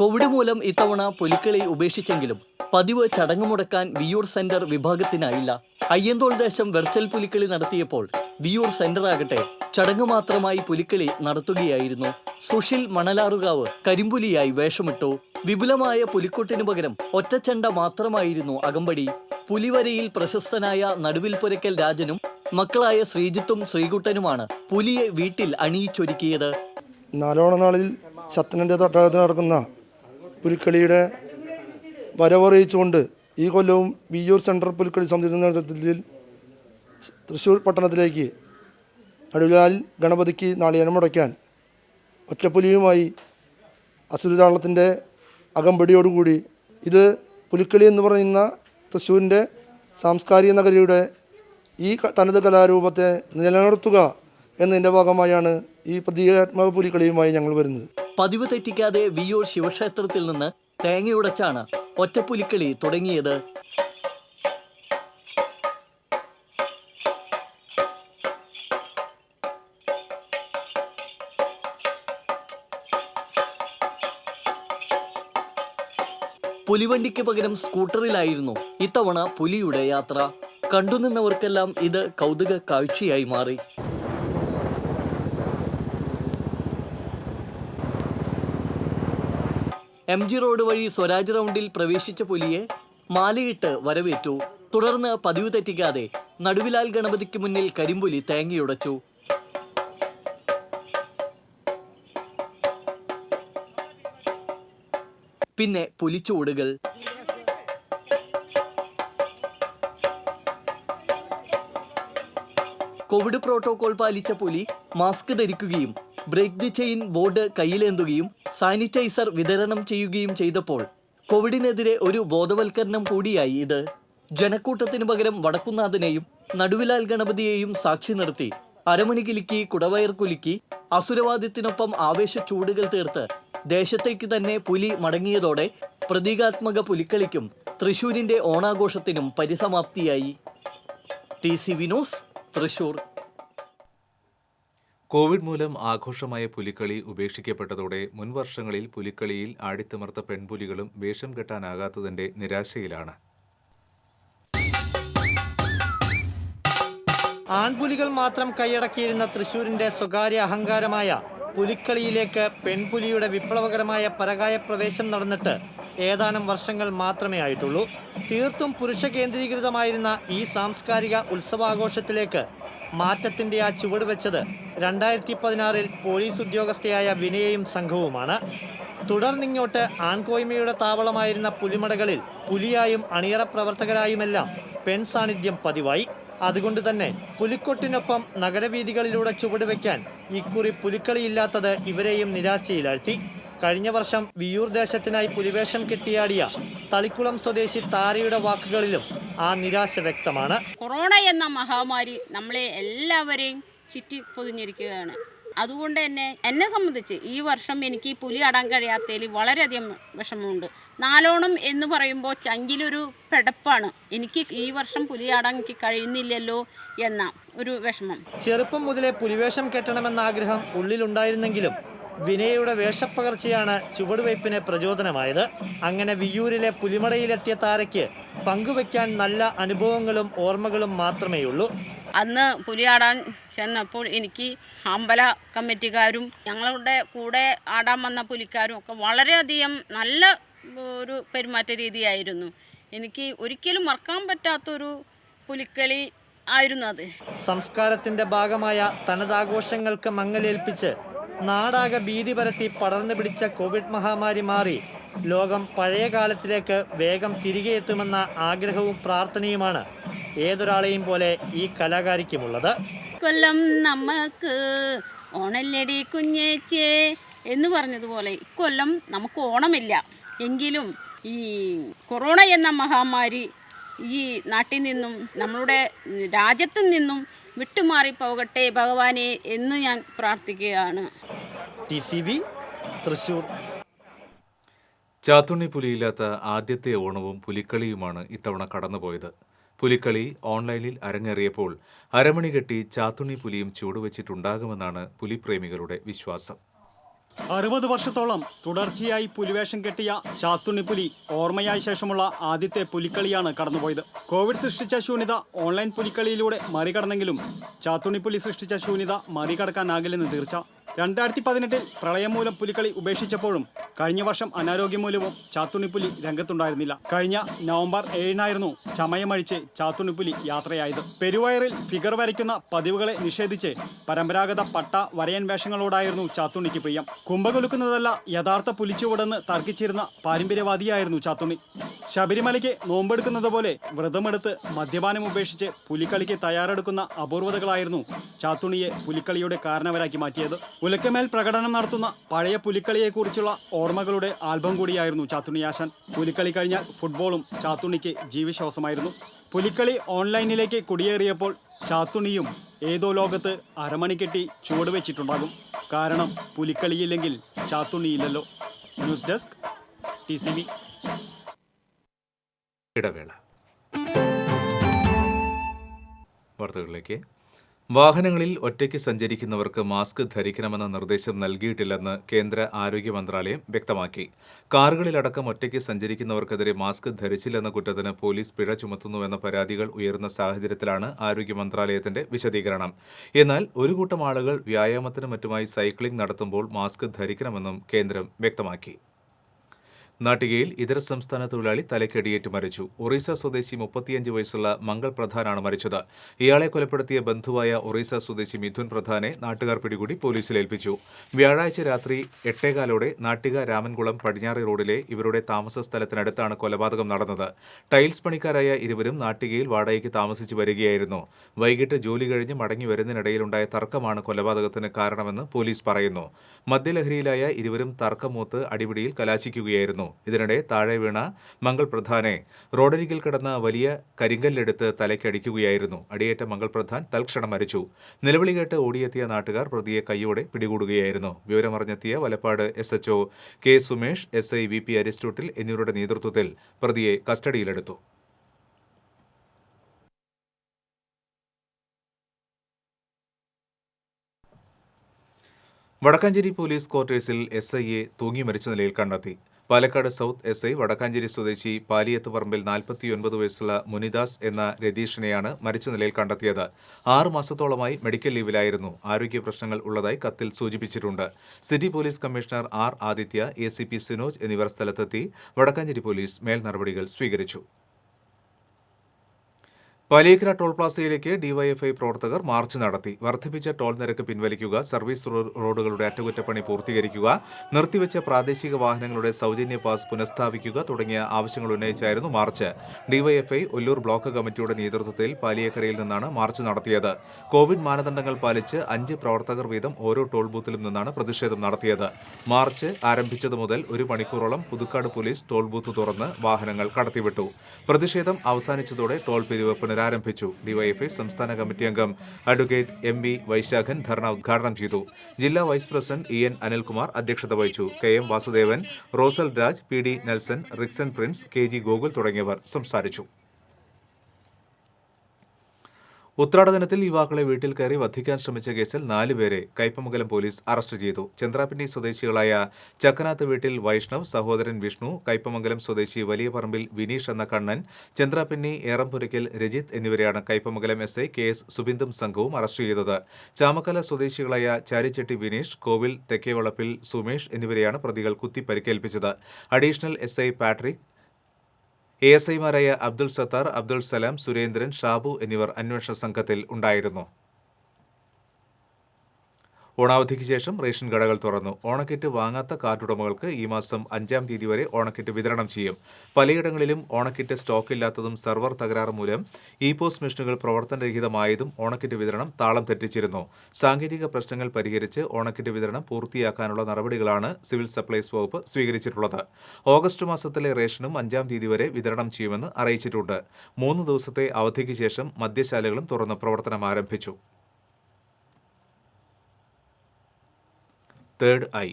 കോവിഡ് മൂലം ഇത്തവണ പുലിക്കളി ഉപേക്ഷിച്ചെങ്കിലും പതിവ് ചടങ്ങ് മുടക്കാൻ വിയ്യൂർ സെന്റർ വിഭാഗത്തിനായില്ല. അയ്യന്തോൾ ദേശം വെർച്വൽ പുലിക്കളി നടത്തിയപ്പോൾ വിയ്യൂർ സെന്റർ ആകട്ടെ ചടങ്ങ് മാത്രമായി പുലിക്കളി നടത്തുകയായിരുന്നു. സുഷിൽ മണലാറുകാവ് കരിമ്പുലിയായി വേഷമിട്ടു. വിപുലമായ പുലിക്കൊട്ടിനു പകരം ഒറ്റച്ചെണ്ട മാത്രമായിരുന്നു അകമ്പടി. പുലിവരയിൽ പ്രശസ്തനായ നടുവിൽ പുരക്കൽ രാജനും മക്കളായ ശ്രീജിത്തും ശ്രീകുട്ടനുമാണ് പുലിയെ വീട്ടിൽ അണിയിച്ചൊരുക്കിയത്. നാലോണ നാളിൽ ശത്തനന്റെ തട്ടകത്ത് നടക്കുന്ന പുലിക്കളിയുടെ വരവറിയിച്ചുകൊണ്ട് ഈ കൊല്ലവും വിയ്യൂർ സെൻട്രൽ പുലിക്കളി സമിതിയുടെ നേതൃത്വത്തിൽ തൃശ്ശൂർ പട്ടണത്തിലേക്ക് നടുവിലാൽ ഗണപതിക്ക് നാളികേരം മുടയ്ക്കാൻ ഒറ്റപ്പുലിയുമായി അസുരതാളത്തിൻ്റെ അകമ്പടിയോടുകൂടി ഇത് പുലിക്കളി എന്ന് പറയുന്ന തൃശ്ശൂരിൻ്റെ സാംസ്കാരിക നഗരിയുടെ ഈ തനത് കലാരൂപത്തെ നിലനിർത്തുക എന്നതിൻ്റെ ഭാഗമായാണ് ഈ പ്രതീകാത്മക പുലിക്കളിയുമായി ഞങ്ങൾ വരുന്നത്. പതിവ് തെറ്റിക്കാതെ വിയ്യൂർ ശിവക്ഷേത്രത്തിൽ നിന്ന് തേങ്ങയുടച്ചാണ് ഒറ്റപ്പുലിക്കളി തുടങ്ങിയത്. പുലിവണ്ടിക്ക് പകരം സ്കൂട്ടറിലായിരുന്നു ഇത്തവണ പുലിയുടെ യാത്ര. കണ്ടുനിന്നവർക്കെല്ലാം ഇത് കൗതുക കാഴ്ചയായി മാറി. MG റോഡ് വഴി സ്വരാജ് റൗണ്ടിൽ പ്രവേശിച്ച പുലിയെ മാലയിട്ട് വരവേറ്റു. തുടർന്ന് പതിവ് തെറ്റിക്കാതെ നടുവിലാൽ ഗണപതിക്ക് മുന്നിൽ കരിമ്പുലി തേങ്ങയുടച്ചു. പിന്നെ പുലിച്ചൂടുകൾ. കോവിഡ് പ്രോട്ടോകോൾ പാലിച്ച പുലി മാസ്ക് ധരിക്കുകയും ബ്രേക്ക് ദി ചെയിൻ ബോർഡ് കയ്യിലേന്തുകയും സാനിറ്റൈസർ വിതരണം ചെയ്യുകയും ചെയ്തപ്പോൾ കോവിഡിനെതിരെ ഒരു ബോധവൽക്കരണം കൂടിയായി ഇത്. ജനക്കൂട്ടത്തിനു പകരം വടക്കുന്നാഥനെയും നടുവിലാൽ ഗണപതിയെയും സാക്ഷി നിർത്തി അരമണി കിലുക്കി കുടവയർ കുലുക്കി അസുരവാദത്തിനൊപ്പം ആവേശ ചൂടുകൾ തീർത്ത് ദേശത്തേക്ക് തന്നെ പുലി മടങ്ങിയതോടെ പ്രതീകാത്മക പുലിക്കളിക്കും തൃശൂരിന്റെ ഓണാഘോഷത്തിനും പരിസമാപ്തിയായി. TCV news, Thrissur. കോവിഡ് മൂലം ആഘോഷമായ പുലിക്കളി ഉപേക്ഷിക്കപ്പെട്ടതോടെ മുൻവർഷങ്ങളിൽ പുലിക്കളിയിൽ ആടിത്തിമർത്ത പെൺപുലികളും വേഷം കെട്ടാനാകാത്തതിന്റെ നിരാശയിലാണ്. ആൺപുലികൾ മാത്രം കൈയടക്കിയിരുന്ന തൃശൂരിന്റെ സ്വകാര്യ അഹങ്കാരമായ പുലിക്കളിയിലേക്ക് പെൺപുലിയുടെ വിപ്ലവകരമായ പരകായ പ്രവേശം നടന്നിട്ട് ഏതാനും വർഷങ്ങൾ മാത്രമേ ആയിട്ടുള്ളൂ. തീർത്തും പുരുഷ കേന്ദ്രീകൃതമായിരുന്ന ഈ സാംസ്കാരിക ഉത്സവാഘോഷത്തിലേക്ക് മാറ്റത്തിന്റെ ആ ചുവട് വെച്ചത് 2016 പോലീസ് ഉദ്യോഗസ്ഥയായ വിനയയും സംഘവുമാണ്. തുടർന്നിങ്ങോട്ട് ആൺകോയ്മയുടെ താവളമായിരുന്ന പുലിമടകളിൽ പുലിയായും അണിയറ പ്രവർത്തകരായുമെല്ലാം പെൺ സാന്നിധ്യം പതിവായി. അതുകൊണ്ട് തന്നെ പുലിക്കൊട്ടിനൊപ്പം നഗരവീഥികളിലൂടെ ചുവടുവെക്കാൻ ഇക്കുറി പുലിക്കളിയില്ലാത്തത് ഇവരെയും നിരാശയിലാഴ്ത്തി. കഴിഞ്ഞ വർഷം വിയ്യൂർ ദേശത്തിനായി പുലിവേഷം കെട്ടിയാടിയ തളിക്കുളം സ്വദേശി താരയുടെ വാക്കുകളിലും ആ നിരാശ വ്യക്തമാണ്. കൊറോണ എന്ന മഹാമാരി നമ്മളെ എല്ലാവരെയും ചുറ്റി പൊതിഞ്ഞിരിക്കുകയാണ്. അതുകൊണ്ട് തന്നെ എന്നെ സംബന്ധിച്ച് ഈ വർഷം എനിക്ക് പുലി ആടാൻ കഴിയാത്തതിൽ വളരെയധികം വിഷമമുണ്ട്. നാലോണം എന്ന് പറയുമ്പോൾ ചങ്കിലൊരു പെടപ്പാണ്. എനിക്ക് ഈ വർഷം പുലിയാടാൻ എനിക്ക് കഴിയുന്നില്ലല്ലോ എന്ന ഒരു വിഷമം. ചെറുപ്പം മുതലേ പുലിവേഷം കെട്ടണമെന്ന ആഗ്രഹം ഉള്ളിലുണ്ടായിരുന്നെങ്കിലും വിനയയുടെ വേഷപ്പകർച്ചയാണ് ചുവടുവയ്പ്പിന് പ്രചോദനമായത്. അങ്ങനെ വിയ്യൂരിലെ പുലിമടയിലെത്തിയ താരയ്ക്ക് പങ്കുവയ്ക്കാൻ നല്ല അനുഭവങ്ങളും ഓർമ്മകളും മാത്രമേയുള്ളൂ. അന്ന് പുലിയാടാൻ ചെന്നപ്പോൾ എനിക്ക് അമ്പല കമ്മിറ്റിക്കാരും ഞങ്ങളുടെ കൂടെ ആടാൻ വന്ന പുലിക്കാരും ഒക്കെ വളരെയധികം നല്ല ഒരു പെരുമാറ്റ രീതിയായിരുന്നു. എനിക്ക് ഒരിക്കലും മറക്കാൻ പറ്റാത്തൊരു പുലിക്കളി ആയിരുന്നു അത്. സംസ്കാരത്തിന്റെ ഭാഗമായ തനതാഘോഷങ്ങൾക്ക് മങ്ങലേൽപ്പിച്ച് നാടാകെ ഭീതി പരത്തി പടർന്നു പിടിച്ച കോവിഡ് മഹാമാരി മാറി ലോകം പഴയ കാലത്തിലേക്ക് വേഗം തിരികെ എത്തുമെന്ന ആഗ്രഹവും പ്രാർത്ഥനയുമാണ് ഏതൊരാളെയും പോലെ ഈ കലാകാരിക്കുമുള്ളത്. കൊല്ലം നമുക്ക് ഓണല്ലടി കുഞ്ഞേച്ചേ എന്ന് പറഞ്ഞതുപോലെ ഇക്കൊല്ലം നമുക്ക് ഓണമില്ല. എങ്കിലും ഈ കൊറോണ എന്ന മഹാമാരി ഈ നാട്ടിൽ നിന്നും നമ്മളുടെ രാജ്യത്തു നിന്നും വിട്ടുമാറി പോകട്ടെ ഭഗവാനെ എന്ന് ഞാൻ പ്രാർത്ഥിക്കുകയാണ്. TCV തൃശ്ശൂർ. ചാത്തുണ്ണി പുലിയില്ലാത്ത ആദ്യത്തെ ഓണവും പുലിക്കളിയുമാണ് ഇത്തവണ കടന്നുപോയത്. പുലിക്കളി ഓൺലൈനിൽ അരങ്ങേറിയപ്പോൾ അരമണി കെട്ടി ചാത്തുണ്ണി പുലിയും ചൂടുവച്ചിട്ടുണ്ടാകുമെന്നാണ് പുലിപ്രേമികളുടെ വിശ്വാസം. 60 വർഷത്തോളം തുടർച്ചയായി പുലിവേഷം കെട്ടിയ ചാത്തുണ്ണിപ്പുലി ഓർമ്മയായ ശേഷമുള്ള ആദ്യത്തെ പുലിക്കളിയാണ് കടന്നുപോയത്. കോവിഡ് സൃഷ്ടിച്ച ശൂന്യത ഓൺലൈൻ പുലിക്കളിയിലൂടെ മറികടന്നെങ്കിലും ചാത്തുണ്ണിപ്പുലി സൃഷ്ടിച്ച ശൂന്യത മറികടക്കാനാകില്ലെന്ന് തീർച്ച. 2018 പ്രളയം മൂലം പുലിക്കളി ഉപേക്ഷിച്ചപ്പോഴും കഴിഞ്ഞ വർഷം അനാരോഗ്യം മൂലവും ചാത്തുണ്ണിപ്പുലി രംഗത്തുണ്ടായിരുന്നില്ല. കഴിഞ്ഞ നവംബർ 7-നായിരുന്നു ചമയമഴിച്ച് ചാത്തുണ്ണിപ്പുലി യാത്രയായത്. പെരുവയറിൽ ഫിഗർ വരയ്ക്കുന്ന പതിവുകളെ നിഷേധിച്ച് പരമ്പരാഗത പട്ട വരയൻ വേഷങ്ങളോടായിരുന്നു ചാത്തുണ്ണിക്ക് പ്രിയം. കുമ്പകുലുക്കുന്നതല്ല യഥാർത്ഥ പുലിച്ചുവടെന്ന് തർക്കിച്ചിരുന്ന പാരമ്പര്യവാദിയായിരുന്നു ചാത്തുണ്ണി. ശബരിമലയ്ക്ക് നോമ്പെടുക്കുന്നത് പോലെ വ്രതമെടുത്ത് മദ്യപാനം ഉപേക്ഷിച്ച് പുലിക്കളിക്ക് തയ്യാറെടുക്കുന്ന അപൂർവതകളായിരുന്നു ചാത്തുണ്ണിയെ പുലിക്കളിയുടെ കാരണവരാക്കി മാറ്റിയത്. ഉലക്കമേൽ പ്രകടനം നടത്തുന്ന പഴയ പുലിക്കളിയെക്കുറിച്ചുള്ള ഓർമ്മകളുടെ ആൽബം കൂടിയായിരുന്നു ചാത്തുണ്ണിയാശാൻ. പുലിക്കളി കഴിഞ്ഞാൽ ഫുട്ബോളും ചാത്തുണ്ണിക്ക് ജീവശ്വാസമായിരുന്നു. പുലിക്കളി ഓൺലൈനിലേക്ക് കുടിയേറിയപ്പോൾ ചാത്തുണ്ണിയും ഏതോ ലോകത്ത് അരമണിക്കെട്ടി ചുവട് വെച്ചിട്ടുണ്ടാകും. കാരണം പുലിക്കളിയില്ലെങ്കിൽ ചാത്തുണ്ണിയില്ലല്ലോ. News desk TCV. ഇടവേള. വാർത്തകളിലേക്ക്. വാഹനങ്ങളിൽ ഒറ്റയ്ക്ക് സഞ്ചരിക്കുന്നവർക്ക് മാസ്ക് ധരിക്കണമെന്ന നിർദ്ദേശം നൽകിയിട്ടില്ലെന്ന് കേന്ദ്ര ആരോഗ്യ മന്ത്രാലയം വ്യക്തമാക്കി. കാറുകളിലടക്കം ഒറ്റയ്ക്ക് സഞ്ചരിക്കുന്നവർക്കെതിരെ മാസ്ക് ധരിച്ചില്ലെന്ന കുറ്റത്തിന് പോലീസ് പിഴ ചുമത്തുന്നുവെന്ന പരാതികൾ ഉയർന്ന സാഹചര്യത്തിലാണ് ആരോഗ്യ മന്ത്രാലയത്തിന്റെ വിശദീകരണം. എന്നാൽ ഒരു കൂട്ടം ആളുകൾ വ്യായാമത്തിനും മറ്റുമായി സൈക്ലിംഗ് നടത്തുമ്പോൾ മാസ്ക് ധരിക്കണമെന്നും കേന്ദ്രം വ്യക്തമാക്കി. നാട്ടികയിൽ ഇതര സംസ്ഥാന തൊഴിലാളി തലക്കടിയേറ്റ് മരിച്ചു. ഒറീസ സ്വദേശി 35 വയസ്സുള്ള മംഗൾ പ്രധാനാണ് മരിച്ചത്. ഇയാളെ കൊലപ്പെടുത്തിയ ബന്ധുവായ ഒറീസ സ്വദേശി മിഥുൻ പ്രധാനെ നാട്ടുകാർ പിടികൂടി പോലീസിലേൽപ്പിച്ചു. വ്യാഴാഴ്ച രാത്രി 8:15 നാട്ടിക രാമൻകുളം പടിഞ്ഞാറെ റോഡിലെ ഇവരുടെ താമസ സ്ഥലത്തിനടുത്താണ് കൊലപാതകം നടന്നത്. ടൈൽസ് പണിക്കാരായ ഇരുവരും നാട്ടികയിൽ വാടകയ്ക്ക് താമസിച്ചു വരികയായിരുന്നു. വൈകിട്ട് ജോലി കഴിഞ്ഞ് മടങ്ങി വരുന്നതിനിടയിലുണ്ടായ തർക്കമാണ് കൊലപാതകത്തിന് കാരണമെന്ന് പോലീസ് പറയുന്നു. മദ്യലഹരിയിലായ ഇരുവരും തർക്കം മൂത്ത് അടിപിടിയിൽ കലാശിക്കുകയായിരുന്നു. ഇതിനിടെ താഴെ വീണ മംഗൾ പ്രധാനെ റോഡരികിൽ കിടന്ന വലിയ കരിങ്കല്ലെടുത്ത് തലയ്ക്കടിക്കുകയായിരുന്നു. അടിയേറ്റ മംഗൾ പ്രധാൻ തൽക്ഷണം മരിച്ചു. നിലവിളി കേട്ട് ഓടിയെത്തിയ നാട്ടുകാർ പ്രതിയെ കൈയോടെ പിടികൂടുകയായിരുന്നു. വിവരമറിഞ്ഞെത്തിയ Valappad SHO K Sumesh, SI VP Aristotle എന്നിവരുടെ നേതൃത്വത്തിൽ പ്രതിയെ കസ്റ്റഡിയിലെടുത്തു. വടക്കാഞ്ചേരി പോലീസ് ക്വാർട്ടേഴ്സിൽ SIയെ തൂങ്ങി മരിച്ച നിലയിൽ കണ്ടെത്തി. പാലക്കാട് സൗത്ത് SI വടക്കാഞ്ചേരി സ്വദേശി പാലിയത്ത് പറമ്പിൽ 49 വയസ്സുള്ള മുനിദാസ് എന്ന രതീഷിനെയാണ് മരിച്ച നിലയിൽ കണ്ടെത്തിയത്. 6 മാസത്തോളമായി മെഡിക്കൽ ലീവിലായിരുന്നു. ആരോഗ്യ പ്രശ്നങ്ങൾ ഉള്ളതായി കത്തിൽ സൂചിപ്പിച്ചിട്ടുണ്ട്. City police commissioner R Aditya, ACP Sinoj എന്നിവർ സ്ഥലത്തെത്തി വടക്കാഞ്ചേരി പോലീസ് മേൽ നടപടികൾ സ്വീകരിച്ചു. പാലിയേക്കര ടോൾ പ്ലാസയിലേക്ക് ഡിവൈഎഫ്ഐ പ്രവർത്തകർ മാർച്ച് നടത്തി. വർദ്ധിപ്പിച്ച ടോൾ നിരക്ക് പിൻവലിക്കുക, സർവീസ് റോഡുകളുടെ അറ്റകുറ്റപ്പണി പൂർത്തീകരിക്കുക, നിർത്തിവെച്ച പ്രാദേശിക വാഹനങ്ങളുടെ സൗജന്യ പാസ് പുനഃസ്ഥാപിക്കുക തുടങ്ങിയ ആവശ്യങ്ങൾ ഉന്നയിച്ചായിരുന്നു മാർച്ച്. ഡിവൈഎഫ്ഐ ഒല്ലൂർ ബ്ലോക്ക് കമ്മിറ്റിയുടെ നേതൃത്വത്തിൽ പാലിയേക്കരയിൽ നിന്നാണ് മാർച്ച് നടത്തിയത്. കോവിഡ് മാനദണ്ഡങ്ങൾ പാലിച്ച് 5 പ്രവർത്തകർ വീതം ഓരോ ടോൾ ബൂത്തിലും നിന്നാണ് പ്രതിഷേധം നടത്തിയത്. മാർച്ച് ആരംഭിച്ചതു മുതൽ 1 മണിക്കൂറോളം പുതുക്കാട് പോലീസ് ടോൾ ബൂത്ത് തുറന്ന് വാഹനങ്ങൾ കടത്തിവിട്ടു. പ്രതിഷേധം അവസാനിച്ചതോടെ ടോൾ പിരിവ് ആരംഭിച്ചു. ഡിവൈഎഫ്ഐ സംസ്ഥാന കമ്മിറ്റി അംഗം അഡ്വക്കേറ്റ് MB വൈശാഖൻ ധർണ ഉദ്ഘാടനം ചെയ്തു. ജില്ലാ വൈസ് പ്രസിഡന്റ് EN അനിൽകുമാർ അധ്യക്ഷത വഹിച്ചു. KM Vasudevan, Rosell Raj, PD Nelson, Rixon Prince, KG Gokul തുടങ്ങിയവർ സംസാരിച്ചു. ഉത്രാട ദിനത്തിൽ യുവാക്കളെ വീട്ടിൽ കയറി വധിക്കാൻ ശ്രമിച്ച കേസിൽ 4 പേരെ കയ്പമംഗലം പോലീസ് അറസ്റ്റ് ചെയ്തു. ചന്ദ്രാപിന്നി സ്വദേശികളായ ചക്കനാത്ത് വീട്ടിൽ വൈഷ്ണവ്, സഹോദരൻ വിഷ്ണു, കയ്പമംഗലം സ്വദേശി വലിയ പറമ്പിൽ വിനീഷ് എന്ന കണ്ണൻ, ചന്ദ്രാപിന്നി ഏറംപുരയ്ക്കൽ രജിത്ത് എന്നിവരെയാണ് കയ്പമംഗലം SI KS സുബിന്ദും സംഘവും അറസ്റ്റ് ചെയ്തത്. ചാമക്കല സ്വദേശികളായ ചാരിച്ചെട്ടി വിനീഷ്, കോവിൽ തെക്കേവളപ്പിൽ സുമേഷ് എന്നിവരെയാണ് പ്രതികൾ കുത്തി പരിക്കേൽപ്പിച്ചത്. അഡീഷണൽ SI പാട്രിക് ASIമാരായ അബ്ദുൾ സത്താർ, അബ്ദുൾ സലാം, സുരേന്ദ്രൻ, ഷാബു എന്നിവർ അന്വേഷണ സംഘത്തിൽ ഉണ്ടായിരുന്നു. ഓണാവധിക്ക് ശേഷം റേഷൻ കടകൾ തുറന്നു. ഓണക്കിറ്റ് വാങ്ങാത്ത കാർഡുടമകൾക്ക് ഈ മാസം 5-ാം തീയതി വരെ ഓണക്കിറ്റ് വിതരണം ചെയ്യും. പലയിടങ്ങളിലും ഓണക്കിറ്റ് സ്റ്റോക്കില്ലാത്തതും സെർവർ തകരാറ് മൂലം ഇ-പോസ് മെഷീനുകൾ പ്രവർത്തനരഹിതമായതും ഓണക്കിറ്റ് വിതരണം താളം തെറ്റിച്ചിരുന്നു. സാങ്കേതിക പ്രശ്നങ്ങൾ പരിഹരിച്ച് ഓണക്കിറ്റ് വിതരണം പൂർത്തിയാക്കാനുള്ള നടപടികളാണ് സിവിൽ സപ്ലൈസ് വകുപ്പ് സ്വീകരിച്ചിട്ടുള്ളത്. ഓഗസ്റ്റ് മാസത്തിലെ റേഷനും 5-ാം തീയതി വരെ വിതരണം ചെയ്യുമെന്ന് അറിയിച്ചിട്ടുണ്ട്. 3 ദിവസത്തെ അവധിക്ക് ശേഷം മദ്യശാലകളും തുറന്ന് പ്രവർത്തനം ആരംഭിച്ചു. Third eye.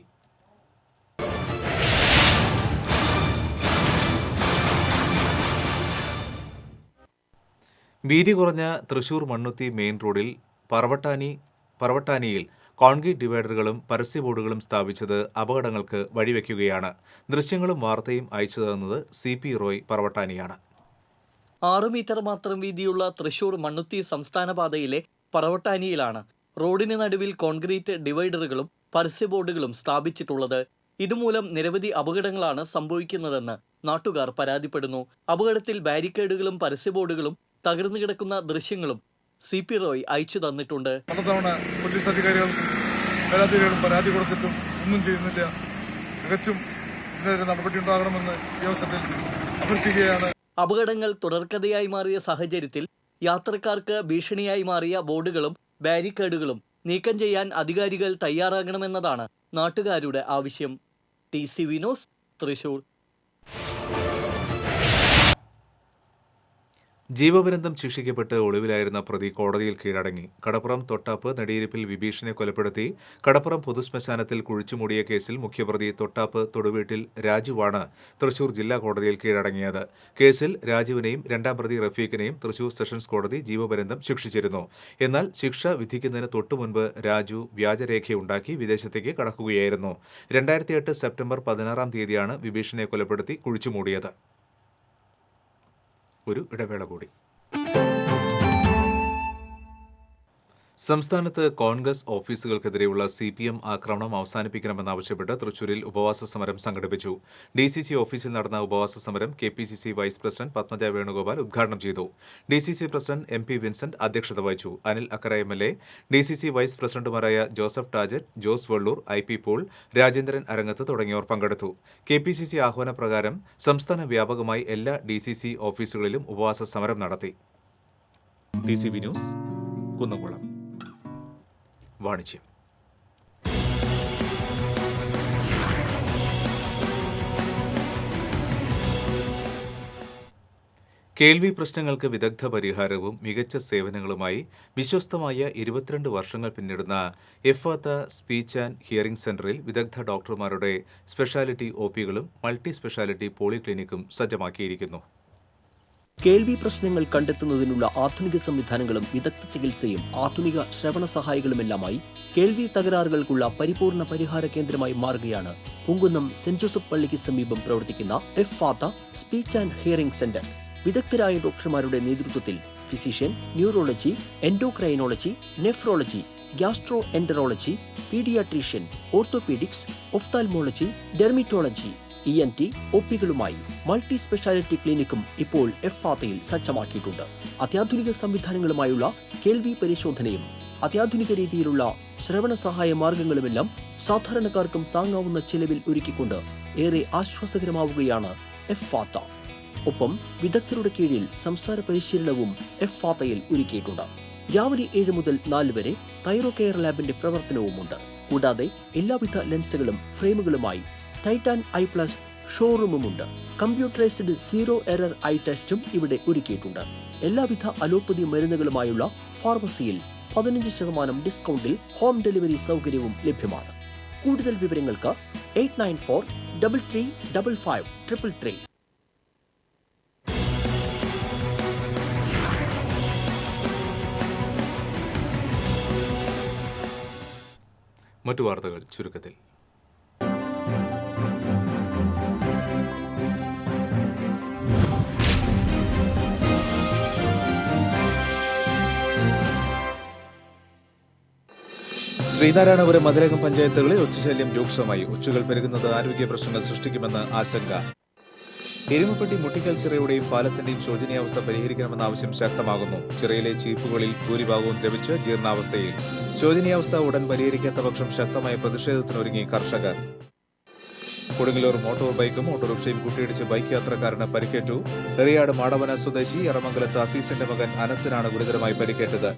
വീതി കുറഞ്ഞ തൃശൂർ മണ്ണുത്തി മെയിൻ റോഡിൽ പറവട്ടാനിയിൽ കോൺക്രീറ്റ് ഡിവൈഡറുകളും പരസ്യ ബോർഡുകളും സ്ഥാപിച്ചത് അപകടങ്ങൾക്ക് വഴിവെക്കുകയാണ്. ദൃശ്യങ്ങളും വാർത്തയും അയച്ചു തന്നത് CP റോയ് പറവട്ടാനിയാണ്. 6 മീറ്റർ മാത്രം വീതിയുള്ള തൃശൂർ മണ്ണുത്തി സംസ്ഥാന പാതയിലെ പറവട്ടാനിയിലാണ് റോഡിന് നടുവിൽ കോൺക്രീറ്റ് ഡിവൈഡറുകളും പരസ്യ ബോർഡുകളും സ്ഥാപിച്ചിട്ടുള്ളത്. ഇതുമൂലം നിരവധി അപകടങ്ങളാണ് സംഭവിക്കുന്നതെന്ന് നാട്ടുകാർ പരാതിപ്പെടുന്നു. അപകടത്തിൽ ബാരിക്കേഡുകളും പരസ്യ ബോർഡുകളും തകർന്നു കിടക്കുന്ന ദൃശ്യങ്ങളും CP റോയ് അയച്ചു തന്നിട്ടുണ്ട്. പലതവണ പോലീസ് അധികാരികളും പരാതി കൊടുത്തിട്ടും ഒന്നും ചെയ്യുന്നില്ല. തികച്ചും ഇതിനെതിരെ നടപടി ഉണ്ടാകണമെന്ന് ഈ അവസരത്തിൽ അഭ്യർത്ഥിക്കുകയാണ്. അപകടങ്ങൾ തുടർക്കഥയായി മാറിയ സാഹചര്യത്തിൽ യാത്രക്കാർക്ക് ഭീഷണിയായി മാറിയ ബോർഡുകളും ബാരിക്കേഡുകളും നീക്കം ചെയ്യാൻ അധികാരികൾ തയ്യാറാകണമെന്നതാണ് നാട്ടുകാരുടെ ആവശ്യം. TCV news, Thrissur. ജീവപര്യന്തം ശിക്ഷിക്കപ്പെട്ട് ഒളിവിലായിരുന്ന പ്രതി കോടതിയിൽ കീഴടങ്ങി. കടപ്പുറം തൊട്ടാപ്പ് നെടിയിരിപ്പിൽ വിഭീഷണെ കൊലപ്പെടുത്തി കടപ്പുറം പൊതുശ്മശാനത്തിൽ കുഴിച്ചുമൂടിയ കേസിൽ മുഖ്യപ്രതി തൊട്ടാപ്പ് തൊടുവീട്ടിൽ രാജുവാണ് തൃശൂർ ജില്ലാ കോടതിയിൽ കീഴടങ്ങിയത്. കേസിൽ രാജുവിനെയും 2ാം പ്രതി റഫീഖിനെയും തൃശൂർ സെഷൻസ് കോടതി ജീവപര്യന്തം ശിക്ഷിച്ചിരുന്നു. എന്നാൽ ശിക്ഷ വിധിക്കുന്നതിന് തൊട്ടുമുൻപ് രാജു വ്യാജരേഖയുണ്ടാക്കി വിദേശത്തേക്ക് കടക്കുകയായിരുന്നു. 2008 സെപ്റ്റംബർ 16-ാം തീയതിയാണ് വിഭീഷണെ കൊലപ്പെടുത്തി കുഴിച്ചുമൂടിയത്. ഒരു ഇടവേള കൂടി. സംസ്ഥാനത്ത് കോൺഗ്രസ് ഓഫീസുകൾക്കെതിരെയുള്ള CPM ആക്രമണം അവസാനിപ്പിക്കണമെന്നാവശ്യപ്പെട്ട് തൃശൂരിൽ ഉപവാസ സമരം സംഘടിപ്പിച്ചു. DCC ഓഫീസിൽ നടന്ന ഉപവാസ സമരം KPCC vice president Padmaja Venugopal ഉദ്ഘാടനം ചെയ്തു. DCC പ്രസിഡന്റ് MP വിൻസെന്റ് അധ്യക്ഷത വഹിച്ചു. Anil Akkara MLA, DCC vice പ്രസിഡന്റുമാരായ ജോസഫ് ടാജറ്റ്, ജോസ് വെള്ളൂർ, IP പോൾ, രാജേന്ദ്രൻ അരങ്ങത്ത് തുടങ്ങിയവർ പങ്കെടുത്തു. KPCC ആഹ്വാനപ്രകാരം സംസ്ഥാന വ്യാപകമായി എല്ലാ DCC ഓഫീസുകളിലും ഉപവാസ സമരം നടത്തി. TCV news, Kunnamkulam. വാണിജ്യം. കേൾവി പ്രശ്നങ്ങൾക്ക് വിദഗ്ധ പരിഹാരവും മികച്ച സേവനങ്ങളുമായി വിശ്വസ്തമായ 22 വർഷങ്ങൾ പിന്നിടുന്ന എഫാത്ത സ്പീച്ച് ആൻഡ് ഹിയറിംഗ് സെന്ററിൽ വിദഗ്ധ ഡോക്ടർമാരുടെ സ്പെഷ്യാലിറ്റി OPകളും മൾട്ടി സ്പെഷ്യാലിറ്റി പോളിക്ലിനിക്കും സജ്ജമാക്കിയിരിക്കുന്നു. കേൾവി പ്രശ്നങ്ങൾ കണ്ടെത്തുന്നതിനുള്ള ആധുനിക സംവിധാനങ്ങളും വിദഗ്ധ ചികിത്സയും ആധുനിക ശ്രവണ സഹായികളുമെല്ലാമായി കേൾവി തകരാറുകൾക്കുള്ള പരിപൂർണ പരിഹാര കേന്ദ്രമായി മാറുകയാണ് പൂങ്കുന്നം സെന്റ് ജോസഫ് പള്ളിക്ക് സമീപം പ്രവർത്തിക്കുന്ന Ephphatha speech and hearing centre. വിദഗ്ധരായ ഡോക്ടർമാരുടെ നേതൃത്വത്തിൽ physician, neurology, endocrinology, nephrology, gastro enterology, paediatrician, orthopaedics, ophthalmology, dermatology, ENT OPകളുമായി മൾട്ടി സ്പെഷ്യാലിറ്റി ക്ലിനിക്കും ഇപ്പോൾ എഫാത്തയിൽ സജ്ജമാക്കിയിട്ടുണ്ട്. അത്യാധുനിക സംവിധാനങ്ങളുമായുള്ള കേൾവി പരിശോധനയും അത്യാധുനിക രീതിയിലുള്ള ശ്രവണ സഹായ മാർഗങ്ങളുമെല്ലാം സാധാരണക്കാർക്കും താങ്ങാവുന്ന ചെലവിൽ ഒരുക്കിക്കൊണ്ട് ഏറെ ആശ്വാസകരമാവുകയാണ് എഫാത്ത. ഒപ്പം വിദഗ്ധരുടെ കീഴിൽ സംസാര പരിശീലനവും എഫാത്തയിൽ ഒരുക്കിയിട്ടുണ്ട്. രാവിലെ 7 മുതൽ 4 വരെ തൈറോ കെയർ ലാബിന്റെ പ്രവർത്തനവുമുണ്ട്. കൂടാതെ എല്ലാവിധ ലെൻസുകളും ഫ്രെയിമുകളുമായി ടൈറ്റാൻ i+ ഷോറൂമുമുണ്ട്. കമ്പ്യൂട്ടറൈസ്ഡ് 0 എറർ ഐ ടെസ്റ്റും ഇവിടെ ഒരുക്കിയിട്ടുണ്ട്. എല്ലാവിധ അലോപ്പതി മരുന്നുകളുമായുള്ള ഫാർമസിയിൽ 15% ഡിസ്കൗണ്ടിൽ ഹോം ഡെലിവറി സൗകര്യവും ലഭ്യമാണ്. കൂടുതൽ വിവരങ്ങൾക്ക് 8943355333. മറ്റു വാർത്തകൾ ചുരുക്കത്തിൽ. ശ്രീനാരായണപുരം മതിലകം പഞ്ചായത്തുകളിൽ ഒച്ചുശല്യം രൂക്ഷമായി. ഒച്ചുകൾ പെരുകുന്നത് ആരോഗ്യ പ്രശ്നങ്ങൾ സൃഷ്ടിക്കുമെന്ന് ആശങ്ക. എരുമപ്പെട്ടി മുട്ടിക്കൽ ചിറയുടെയും പാലത്തിന്റെയും ശോചനീയാവസ്ഥ പരിഹരിക്കണമെന്ന ആവശ്യം ശക്തമാകുന്നു. ചിറയിലെ ചീപ്പുകളിൽ ഭൂരിഭാഗവും ദ്രവിച്ച് ജീർണാവസ്ഥയിൽ. ശോചനീയാവസ്ഥ ഉടൻ പരിഹരിക്കാത്ത പക്ഷം ശക്തമായ പ്രതിഷേധത്തിനൊരുങ്ങി കർഷകർ. കൊടുങ്ങല്ലൂർ മോട്ടോർ ബൈക്കും ഓട്ടോറിക്ഷയും കൂട്ടിയിടിച്ച് ബൈക്ക് യാത്രക്കാരന് പരിക്കേറ്റു. എറിയാട് മാടവന സ്വദേശി എറമംഗലത്ത് അസീസിന്റെ മകൻ അനസിനാണ് ഗുരുതരമായി പരിക്കേറ്റത്.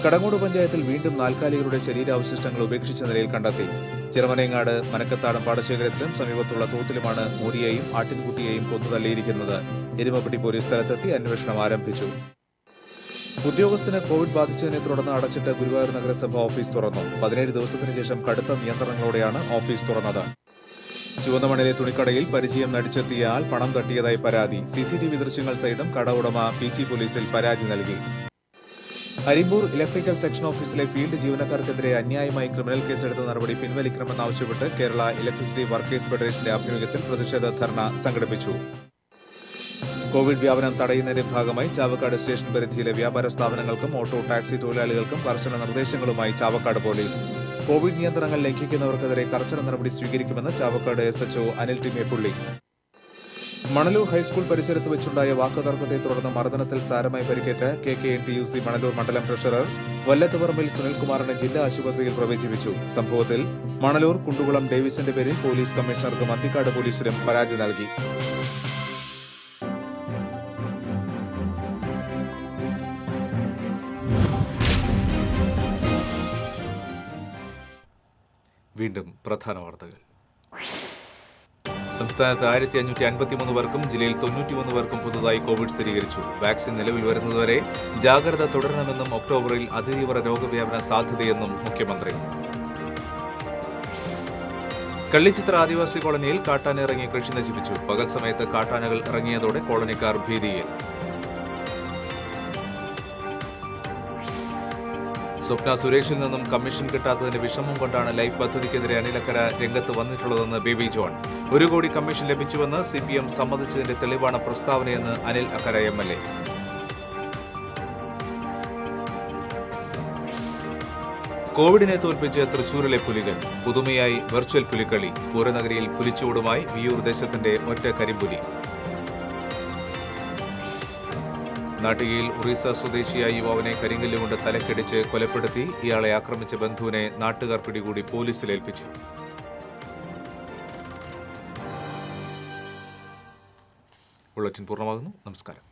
കടങ്ങോട് പഞ്ചായത്തിൽ വീണ്ടും നാൽക്കാലികളുടെ ശരീരാവശിഷ്ടങ്ങൾ ഉപേക്ഷിച്ച നിലയിൽ കണ്ടെത്തി. ചിറമനേങ്ങാട് മനക്കത്താടം പാടശേഖരത്തിലും സമീപത്തുള്ള തോട്ടിലുമാണ് മൂരിയെയും ആട്ടിൻകുട്ടിയെയും കൊന്നുതള്ളിയിരിക്കുന്നത്. എരുമപ്പെട്ടി പോലീസ് സ്ഥലത്തെത്തി അന്വേഷണം ആരംഭിച്ചു. ഉദ്യോഗസ്ഥന് കോവിഡ് ബാധിച്ചതിനെ തുടർന്ന് അടച്ചിട്ട് ഗുരുവായൂർ നഗരസഭ ഓഫീസ് തുറന്നു. 17 ദിവസത്തിനു ശേഷം കടുത്ത നിയന്ത്രണങ്ങളോടെയാണ് ഓഫീസ് തുറന്നത്. ചുവന്നമണിലെ തുണിക്കടയിൽ പരിചയം നടിച്ചെത്തിയ ആൾ പണം തട്ടിയതായി പരാതി. CCTV ദൃശ്യങ്ങൾ സഹിതം കട ഉടമ PG പോലീസിൽ പരാതി നൽകി. അരിമ്പൂർ ഇലക്ട്രിക്കൽ സെക്ഷൻ ഓഫീസിലെ ഫീൽഡ് ജീവനക്കാർക്കെതിരെ അന്യായമായി ക്രിമിനൽ കേസെടുത്ത നടപടി പിൻവലിക്കണമെന്നാവശ്യപ്പെട്ട് കേരള ഇലക്ട്രിസിറ്റി വർക്കേഴ്സ് ഫെഡറേഷന്റെ ആഭിമുഖ്യത്തിൽ പ്രതിഷേധ ധർണ സംഘടിപ്പിച്ചു. കോവിഡ് വ്യാപനം തടയുന്നതിന്റെ ഭാഗമായി ചാവക്കാട് സ്റ്റേഷൻ പരിധിയിലെ വ്യാപാര സ്ഥാപനങ്ങൾക്കും ഓട്ടോ ടാക്സി തൊഴിലാളികൾക്കും കർശന നിർദ്ദേശങ്ങളുമായി ചാവക്കാട് പോലീസ്. കോവിഡ് നിയന്ത്രണങ്ങൾ ലംഘിക്കുന്നവർക്കെതിരെ കർശന നടപടി സ്വീകരിക്കുമെന്ന് ചാവക്കാട് SHO അനിൽ ടിമേപ്പുള്ളി. മണലൂർ ഹൈസ്കൂൾ പരിസരത്ത് വെച്ചുണ്ടായ വാക്കുതർക്കത്തെ തുടർന്ന് മർദ്ദനത്തിൽ സാരമായി പരിക്കേറ്റ KKNTUC മണലൂർ മണ്ഡലം ട്രഷറർ വല്ലത്തുപറമ്പിൽ സുനിൽകുമാറിനെ ജില്ലാ ആശുപത്രിയിൽ പ്രവേശിപ്പിച്ചു. സംഭവത്തിൽ മണലൂർ കുണ്ടുകുളം ഡേവിസിന്റെ പേരിൽ പോലീസ് കമ്മീഷണർക്കും അന്തിക്കാട് പോലീസിനും പരാതി നൽകി. വീണ്ടും പ്രധാന വാർത്തകൾ. സംസ്ഥാനത്ത് 1553 പേർക്കും ജില്ലയിൽ 91 പേർക്കും പുതുതായി കോവിഡ് സ്ഥിരീകരിച്ചു. വാക്സിൻ നിലവിൽ വരുന്നതുവരെ ജാഗ്രത തുടരണമെന്നും ഒക്ടോബറിൽ അതിതീവ്ര രോഗവ്യാപന സാധ്യതയെന്നും മുഖ്യമന്ത്രി. കള്ളിച്ചിത്ര ആദിവാസി കോളനിയിൽ കാട്ടാന ഇറങ്ങി കൃഷി നശിപ്പിച്ചു. പകൽ സമയത്ത് കാട്ടാനകൾ ഇറങ്ങിയതോടെ കോളനിക്കാർ ഭീതിയിൽ. സ്വപ്ന സുരേഷിൽ നിന്നും കമ്മീഷൻ കിട്ടാത്തതിന്റെ വിഷമം കൊണ്ടാണ് ലൈഫ് പദ്ധതിക്കെതിരെ അനിലക്കര രംഗത്ത് വന്നിട്ടുള്ളതെന്ന് ബേബി ജോൺ. 1 കോടി കമ്മീഷൻ ലഭിച്ചുവെന്ന് CPM സമ്മതിച്ചതിന്റെ തെളിവാണ് പ്രസ്താവനയെന്ന് അനിൽ അക്കര MLA. കോവിഡിനെ തോൽപ്പിച്ച് തൃശൂരിലെ പുലികൾ. പുതുമയായി വെർച്വൽ പുലിക്കളി. പൂരനഗരിയിൽ പുലിച്ചൂടുമായി വിയൂർ ദേശത്തിന്റെ ഒറ്റ കരിമ്പുലി. നാട്ടികയിൽ ഒറീസ സ്വദേശിയായ യുവാവിനെ കരിങ്കല്ലുകൊണ്ട് തലക്കടിച്ച് കൊലപ്പെടുത്തി. ഇയാളെ ആക്രമിച്ച ബന്ധുവിനെ നാട്ടുകാർ പിടികൂടി പോലീസിൽ ഏൽപ്പിച്ചു. ബുള്ളറ്റിൻ പൂർണ്ണമാകുന്നു. നമസ്കാരം.